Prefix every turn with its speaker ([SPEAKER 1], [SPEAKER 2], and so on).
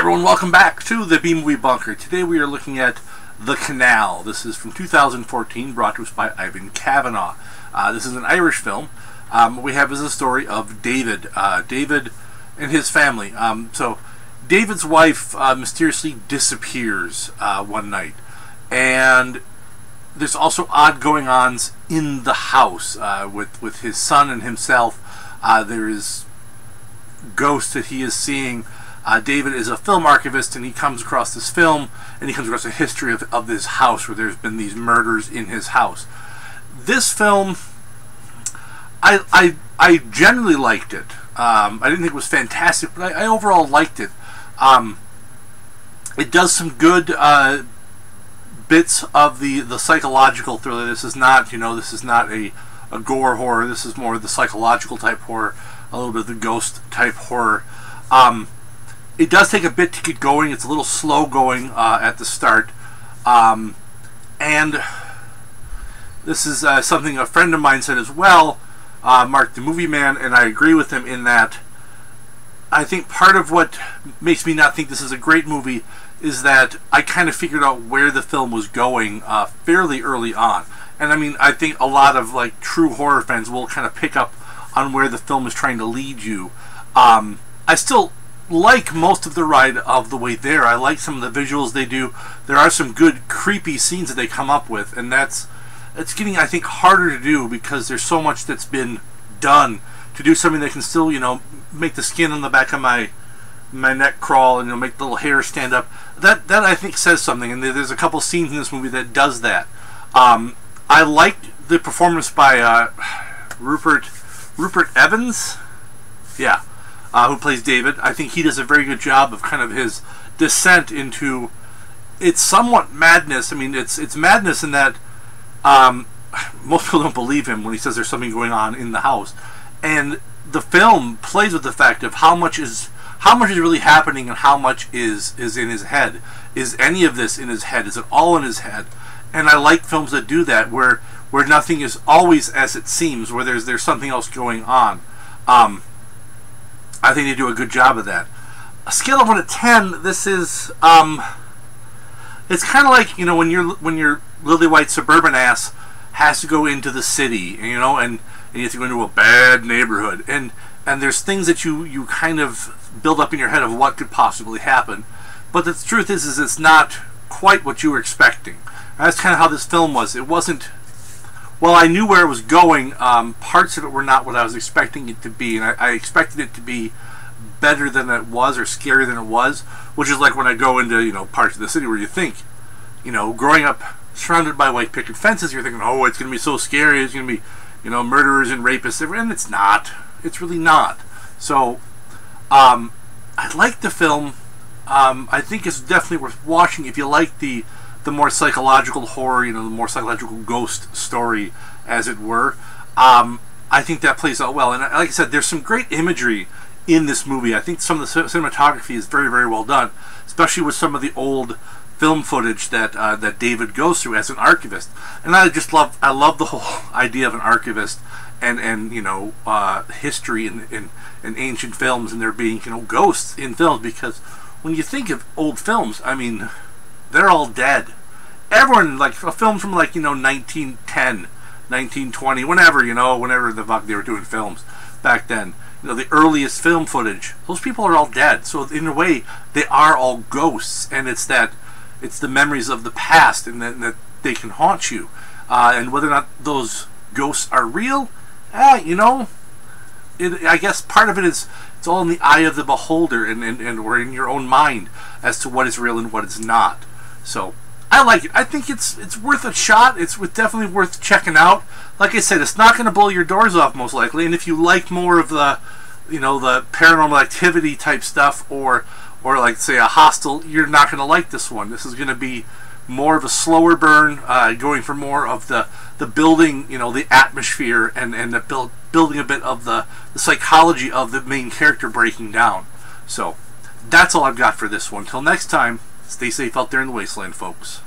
[SPEAKER 1] everyone, welcome back to the B-Movie Bunker. Today we are looking at The Canal. This is from 2014, brought to us by Ivan Kavanagh. This is an Irish film. What we have is a story of David. David and his family. So David's wife mysteriously disappears one night. And there's also odd going-ons in the house with his son and himself. There is ghosts that he is seeing. David is a film archivist, and he comes across this film, and he comes across a history of this house where there's been these murders in his house. This film, I generally liked it. I didn't think it was fantastic, but I overall liked it. It does some good bits of the psychological thriller. This is not, this is not a gore horror. This is more the psychological type horror, a little bit of the ghost type horror. It does take a bit to get going. It's a little slow going at the start. And this is something a friend of mine said as well, Mark the Movie Man, and I agree with him in that I think part of what makes me not think this is a great movie is that I kind of figured out where the film was going fairly early on. And I mean, I think a lot of true horror fans will kind of pick up on where the film is trying to lead you. I still like most of the ride of the way there. I like some of the visuals they do. There are some good creepy scenes that they come up with, and it's getting, I think, harder to do because there's so much that's been done to do something that can still, make the skin on the back of my neck crawl and make the little hair stand up. That I think says something, and there's a couple scenes in this movie that does that. I liked the performance by Rupert Evans. Yeah. Who plays David. I think he does a very good job of kind of his descent into, it's somewhat madness. I mean, it's madness in that most people don't believe him when he says there's something going on in the house, and the film plays with the fact of how much is really happening and how much is in his head. Is any of this in his head? Is it all in his head? And I like films that do that, where nothing is always as it seems, where there's something else going on. I think they do a good job of that. A scale of 1 to 10, this is it's kind of like when your lily white suburban ass has to go into the city, and you have to go into a bad neighborhood, and there's things that you kind of build up in your head of what could possibly happen, but the truth is it's not quite what you were expecting. And that's kind of how this film was. It wasn't. Well, I knew where it was going. Parts of it were not what I was expecting it to be, and I expected it to be better than it was, or scarier than it was, which is like when I go into, parts of the city where you think, growing up surrounded by white picket fences, you're thinking, oh, it's going to be so scary, it's going to be, murderers and rapists, and it's not. It's really not. So, I like the film. I think it's definitely worth watching if you like the more psychological horror, the more psychological ghost story, as it were. I think that plays out well. And like I said, there's some great imagery in this movie. I think some of the cinematography is very, very well done, especially with some of the old film footage that David goes through as an archivist. And I love the whole idea of an archivist and history in ancient films, and there being ghosts in films, because when you think of old films, I mean, they're all dead. Everyone, a film from 1910, 1920, whenever the fuck they were doing films back then, the earliest film footage, those people are all dead. So in a way, they are all ghosts, and it's the memories of the past, and that they can haunt you. And whether or not those ghosts are real, I guess part of it is it's all in the eye of the beholder, and or in your own mind as to what is real and what is not. So I like it. I think it's worth a shot. It's definitely worth checking out. Like I said, it's not going to blow your doors off most likely. And if you like more of the, the paranormal activity type stuff, or like say a Hostel, you're not going to like this one. This is going to be more of a slower burn, going for more of the building, the atmosphere, and the building a bit of the psychology of the main character breaking down. So that's all I've got for this one. Till next time. Stay safe out there in the wasteland, folks.